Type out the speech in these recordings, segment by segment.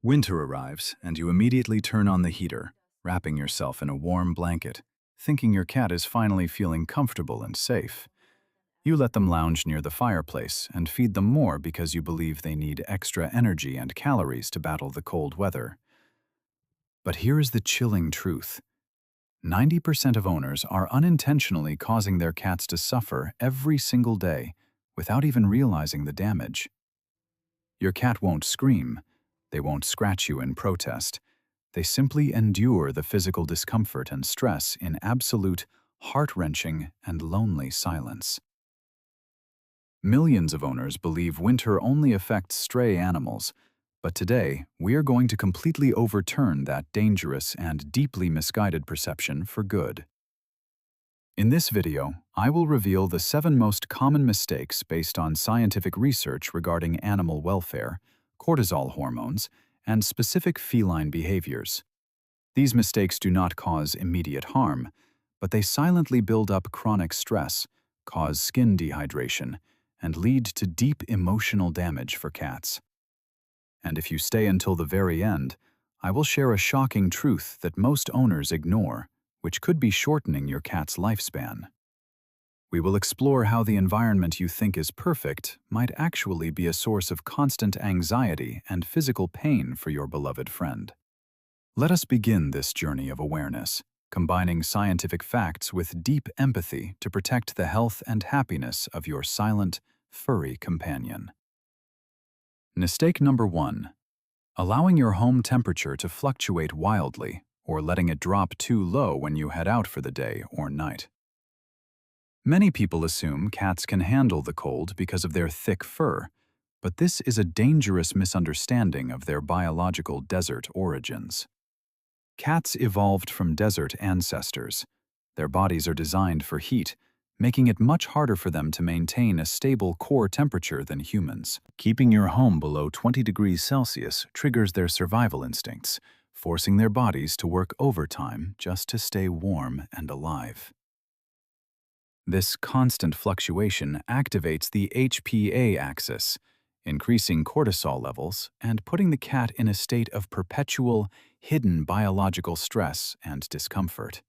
Winter arrives, and you immediately turn on the heater, wrapping yourself in a warm blanket, thinking your cat is finally feeling comfortable and safe. You let them lounge near the fireplace and feed them more because you believe they need extra energy and calories to battle the cold weather. But here is the chilling truth. 90% of owners are unintentionally causing their cats to suffer every single day without even realizing the damage. Your cat won't scream. They won't scratch you in protest. They simply endure the physical discomfort and stress in absolute, heart-wrenching, and lonely silence. Millions of owners believe winter only affects stray animals, but today we are going to completely overturn that dangerous and deeply misguided perception for good. In this video, I will reveal the 7 most common mistakes based on scientific research regarding animal welfare, cortisol hormones, and specific feline behaviors. These mistakes do not cause immediate harm, but they silently build up chronic stress, cause skin dehydration, and lead to deep emotional damage for cats. And if you stay until the very end, I will share a shocking truth that most owners ignore, which could be shortening your cat's lifespan. We will explore how the environment you think is perfect might actually be a source of constant anxiety and physical pain for your beloved friend. Let us begin this journey of awareness, combining scientific facts with deep empathy to protect the health and happiness of your silent, furry companion. Mistake number 1. Allowing your home temperature to fluctuate wildly or letting it drop too low when you head out for the day or night. Many people assume cats can handle the cold because of their thick fur, but this is a dangerous misunderstanding of their biological desert origins. Cats evolved from desert ancestors. Their bodies are designed for heat, making it much harder for them to maintain a stable core temperature than humans. Keeping your home below 20 degrees Celsius triggers their survival instincts, forcing their bodies to work overtime just to stay warm and alive. This constant fluctuation activates the HPA axis, increasing cortisol levels and putting the cat in a state of perpetual, hidden biological stress and discomfort.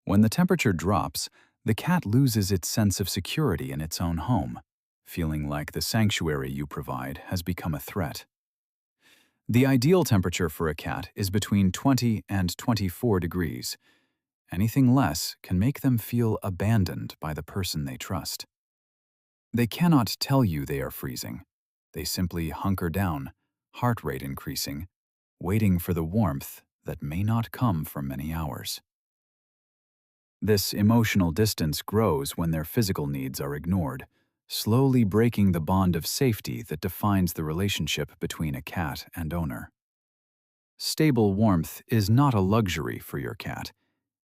When the temperature drops, the cat loses its sense of security in its own home, feeling like the sanctuary you provide has become a threat. The ideal temperature for a cat is between 20 and 24 degrees. Anything less can make them feel abandoned by the person they trust. They cannot tell you they are freezing. They simply hunker down, heart rate increasing, waiting for the warmth that may not come for many hours. This emotional distance grows when their physical needs are ignored, slowly breaking the bond of safety that defines the relationship between a cat and owner. Stable warmth is not a luxury for your cat.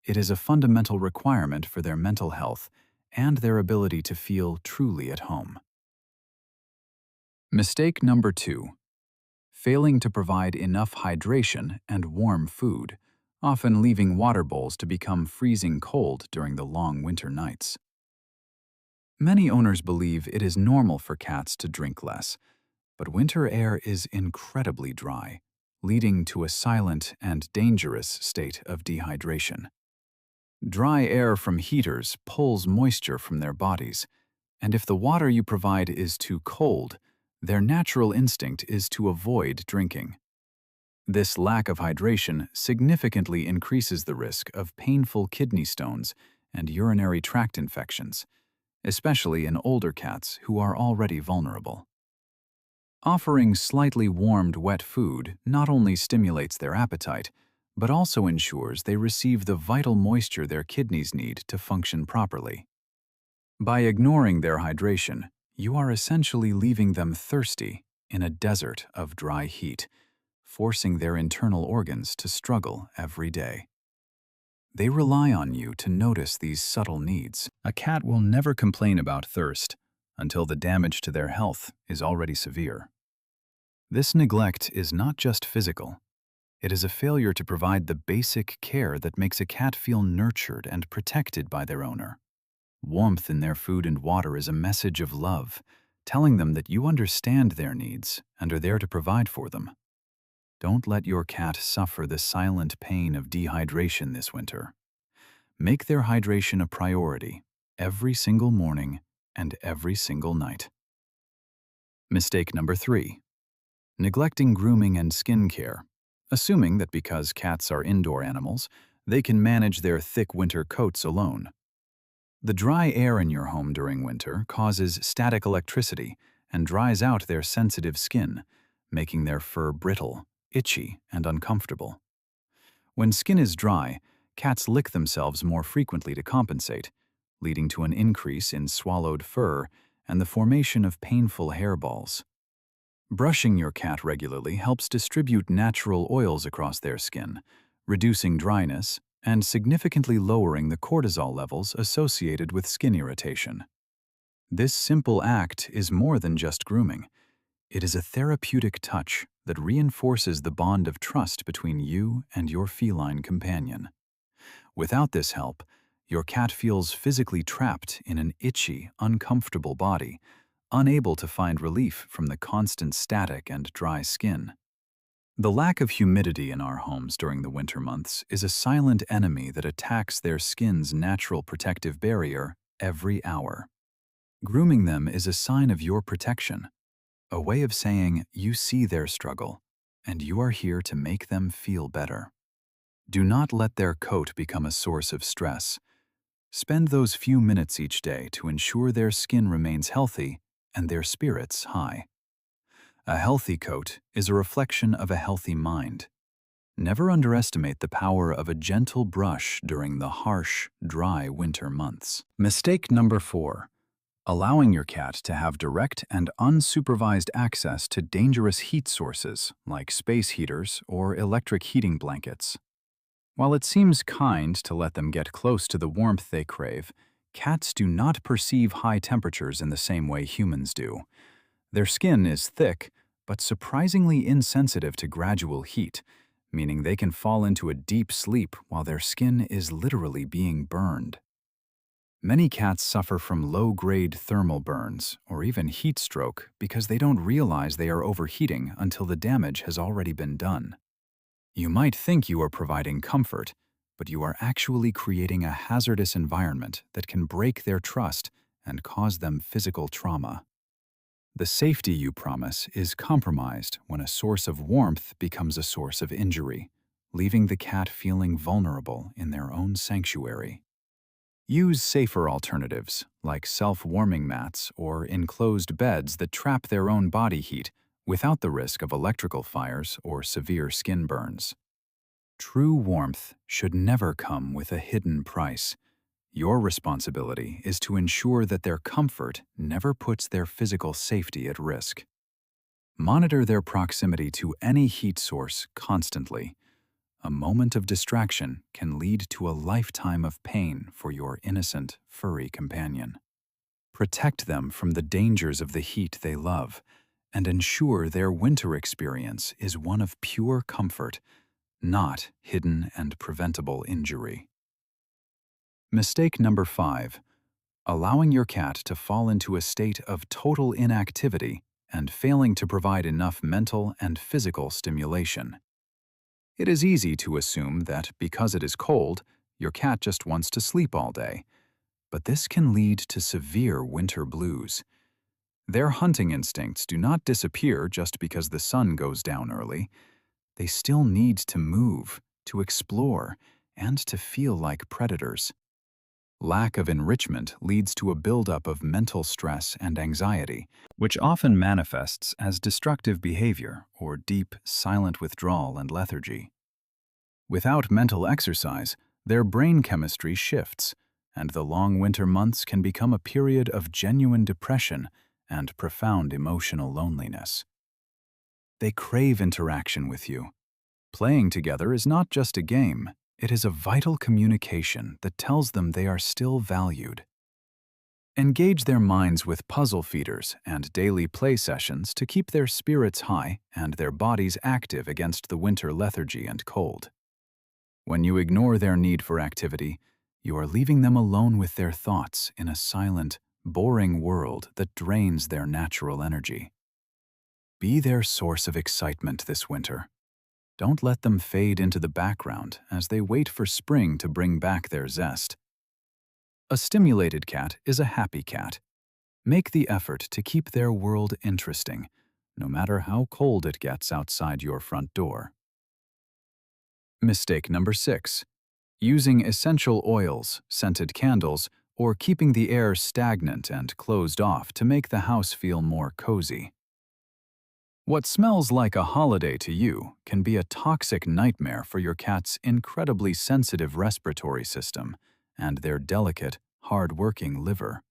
It is a fundamental requirement for their mental health and their ability to feel truly at home. Mistake number 2. Failing to provide enough hydration and warm food, often leaving water bowls to become freezing cold during the long winter nights. Many owners believe it is normal for cats to drink less, but winter air is incredibly dry, leading to a silent and dangerous state of dehydration. Dry air from heaters pulls moisture from their bodies, and if the water you provide is too cold, their natural instinct is to avoid drinking. This lack of hydration significantly increases the risk of painful kidney stones and urinary tract infections, especially in older cats who are already vulnerable. Offering slightly warmed wet food not only stimulates their appetite, but also ensures they receive the vital moisture their kidneys need to function properly. By ignoring their hydration, you are essentially leaving them thirsty in a desert of dry heat, forcing their internal organs to struggle every day. They rely on you to notice these subtle needs. A cat will never complain about thirst until the damage to their health is already severe. This neglect is not just physical. It is a failure to provide the basic care that makes a cat feel nurtured and protected by their owner. Warmth in their food and water is a message of love, telling them that you understand their needs and are there to provide for them. Don't let your cat suffer the silent pain of dehydration this winter. Make their hydration a priority every single morning and every single night. Mistake number 3. Neglecting grooming and skin care, assuming that because cats are indoor animals, they can manage their thick winter coats alone. The dry air in your home during winter causes static electricity and dries out their sensitive skin, making their fur brittle, itchy, and uncomfortable. When skin is dry, cats lick themselves more frequently to compensate, leading to an increase in swallowed fur and the formation of painful hairballs. Brushing your cat regularly helps distribute natural oils across their skin, reducing dryness and significantly lowering the cortisol levels associated with skin irritation. This simple act is more than just grooming. It is a therapeutic touch that reinforces the bond of trust between you and your feline companion. Without this help, your cat feels physically trapped in an itchy, uncomfortable body, unable to find relief from the constant static and dry skin. The lack of humidity in our homes during the winter months is a silent enemy that attacks their skin's natural protective barrier every hour. Grooming them is a sign of your protection, a way of saying you see their struggle, and you are here to make them feel better. Do not let their coat become a source of stress. Spend those few minutes each day to ensure their skin remains healthy and their spirits high. A healthy coat is a reflection of a healthy mind. Never underestimate the power of a gentle brush during the harsh, dry winter months. Mistake number 4. Allowing your cat to have direct and unsupervised access to dangerous heat sources like space heaters or electric heating blankets. While it seems kind to let them get close to the warmth they crave, cats do not perceive high temperatures in the same way humans do. Their skin is thick, but surprisingly insensitive to gradual heat, meaning they can fall into a deep sleep while their skin is literally being burned. Many cats suffer from low-grade thermal burns or even heat stroke because they don't realize they are overheating until the damage has already been done. You might think you are providing comfort, but you are actually creating a hazardous environment that can break their trust and cause them physical trauma. The safety you promise is compromised when a source of warmth becomes a source of injury, leaving the cat feeling vulnerable in their own sanctuary. Use safer alternatives, like self-warming mats or enclosed beds that trap their own body heat without the risk of electrical fires or severe skin burns. True warmth should never come with a hidden price. Your responsibility is to ensure that their comfort never puts their physical safety at risk. Monitor their proximity to any heat source constantly. A moment of distraction can lead to a lifetime of pain for your innocent, furry companion. Protect them from the dangers of the heat they love, and ensure their winter experience is one of pure comfort, not hidden and preventable injury. Mistake number 5. Allowing your cat to fall into a state of total inactivity and failing to provide enough mental and physical stimulation. It is easy to assume that because it is cold, your cat just wants to sleep all day, but this can lead to severe winter blues. Their hunting instincts do not disappear just because the sun goes down early. They still need to move, to explore, and to feel like predators. Lack of enrichment leads to a buildup of mental stress and anxiety, which often manifests as destructive behavior or deep, silent withdrawal and lethargy. Without mental exercise, their brain chemistry shifts, and the long winter months can become a period of genuine depression and profound emotional loneliness. They crave interaction with you. Playing together is not just a game. It is a vital communication that tells them they are still valued. Engage their minds with puzzle feeders and daily play sessions to keep their spirits high and their bodies active against the winter lethargy and cold. When you ignore their need for activity, you are leaving them alone with their thoughts in a silent, boring world that drains their natural energy. Be their source of excitement this winter. Don't let them fade into the background as they wait for spring to bring back their zest. A stimulated cat is a happy cat. Make the effort to keep their world interesting, no matter how cold it gets outside your front door. Mistake number 6. Using essential oils, scented candles, or keeping the air stagnant and closed off to make the house feel more cozy. What smells like a holiday to you can be a toxic nightmare for your cat's incredibly sensitive respiratory system and their delicate, hard-working liver.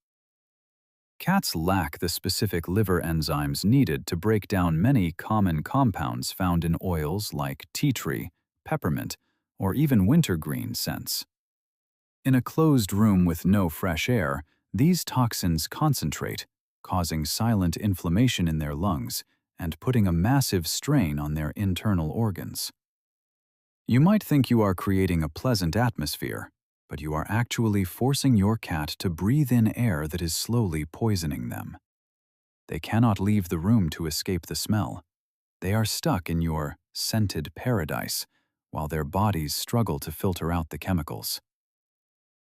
Cats lack the specific liver enzymes needed to break down many common compounds found in oils like tea tree, peppermint, or even wintergreen scents. In a closed room with no fresh air, these toxins concentrate, causing silent inflammation in their lungs and putting a massive strain on their internal organs. You might think you are creating a pleasant atmosphere, but you are actually forcing your cat to breathe in air that is slowly poisoning them. They cannot leave the room to escape the smell. They are stuck in your scented paradise, while their bodies struggle to filter out the chemicals.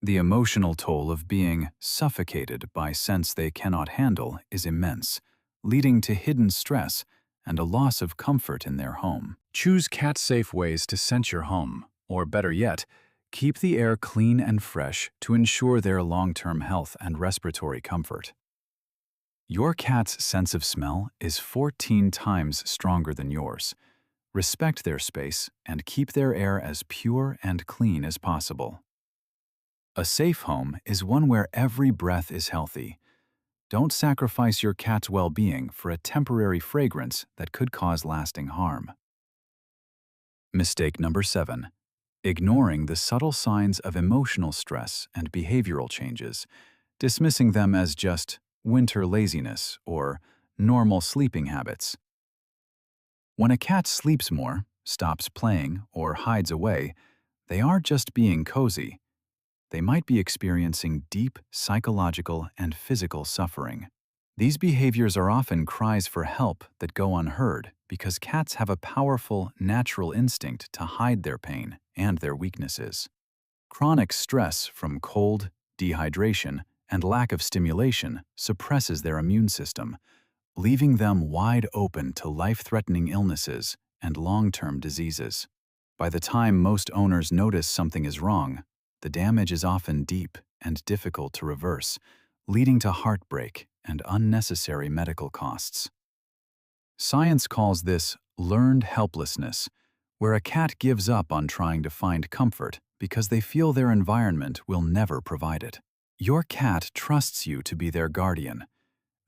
The emotional toll of being suffocated by scents they cannot handle is immense, leading to hidden stress and a loss of comfort in their home. Choose cat-safe ways to scent your home, or better yet, keep the air clean and fresh to ensure their long-term health and respiratory comfort. Your cat's sense of smell is 14 times stronger than yours. Respect their space and keep their air as pure and clean as possible. A safe home is one where every breath is healthy. Don't sacrifice your cat's well-being for a temporary fragrance that could cause lasting harm. Mistake number 7. Ignoring the subtle signs of emotional stress and behavioral changes, dismissing them as just winter laziness or normal sleeping habits. When a cat sleeps more, stops playing, or hides away, they aren't just being cozy. They might be experiencing deep psychological and physical suffering. These behaviors are often cries for help that go unheard because cats have a powerful, natural instinct to hide their pain and their weaknesses. Chronic stress from cold, dehydration, and lack of stimulation suppresses their immune system, leaving them wide open to life-threatening illnesses and long-term diseases. By the time most owners notice something is wrong, the damage is often deep and difficult to reverse, leading to heartbreak and unnecessary medical costs. Science calls this learned helplessness, where a cat gives up on trying to find comfort because they feel their environment will never provide it. Your cat trusts you to be their guardian.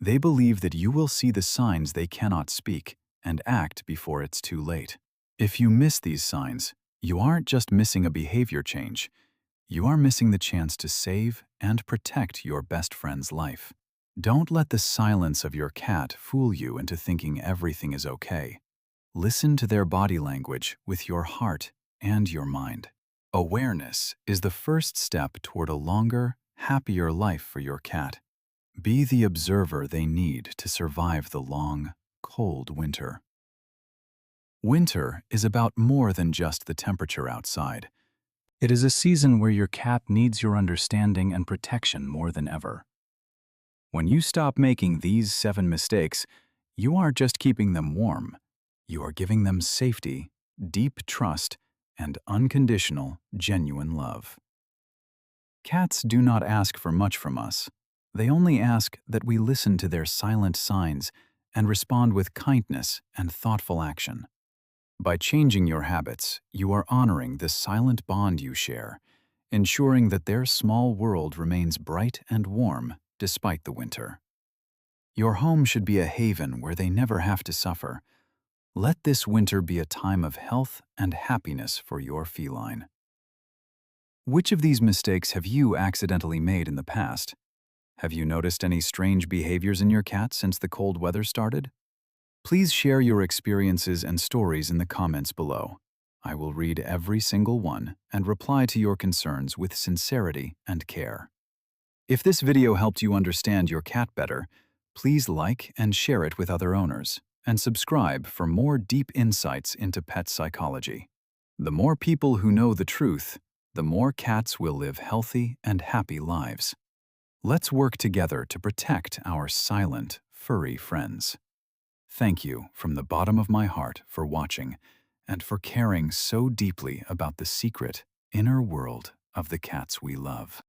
They believe that you will see the signs they cannot speak and act before it's too late. If you miss these signs, you aren't just missing a behavior change. You are missing the chance to save and protect your best friend's life. Don't let the silence of your cat fool you into thinking everything is okay. Listen to their body language with your heart and your mind. Awareness is the first step toward a longer, happier life for your cat. Be the observer they need to survive the long, cold winter. Winter is about more than just the temperature outside. It is a season where your cat needs your understanding and protection more than ever. When you stop making these 7 mistakes, you aren't just keeping them warm. You are giving them safety, deep trust, and unconditional, genuine love. Cats do not ask for much from us. They only ask that we listen to their silent signs and respond with kindness and thoughtful action. By changing your habits, you are honoring the silent bond you share, ensuring that their small world remains bright and warm despite the winter. Your home should be a haven where they never have to suffer. Let this winter be a time of health and happiness for your feline. Which of these mistakes have you accidentally made in the past? Have you noticed any strange behaviors in your cat since the cold weather started? Please share your experiences and stories in the comments below. I will read every single one and reply to your concerns with sincerity and care. If this video helped you understand your cat better, please like and share it with other owners, and subscribe for more deep insights into pet psychology. The more people who know the truth, the more cats will live healthy and happy lives. Let's work together to protect our silent, furry friends. Thank you from the bottom of my heart for watching and for caring so deeply about the secret, inner world of the cats we love.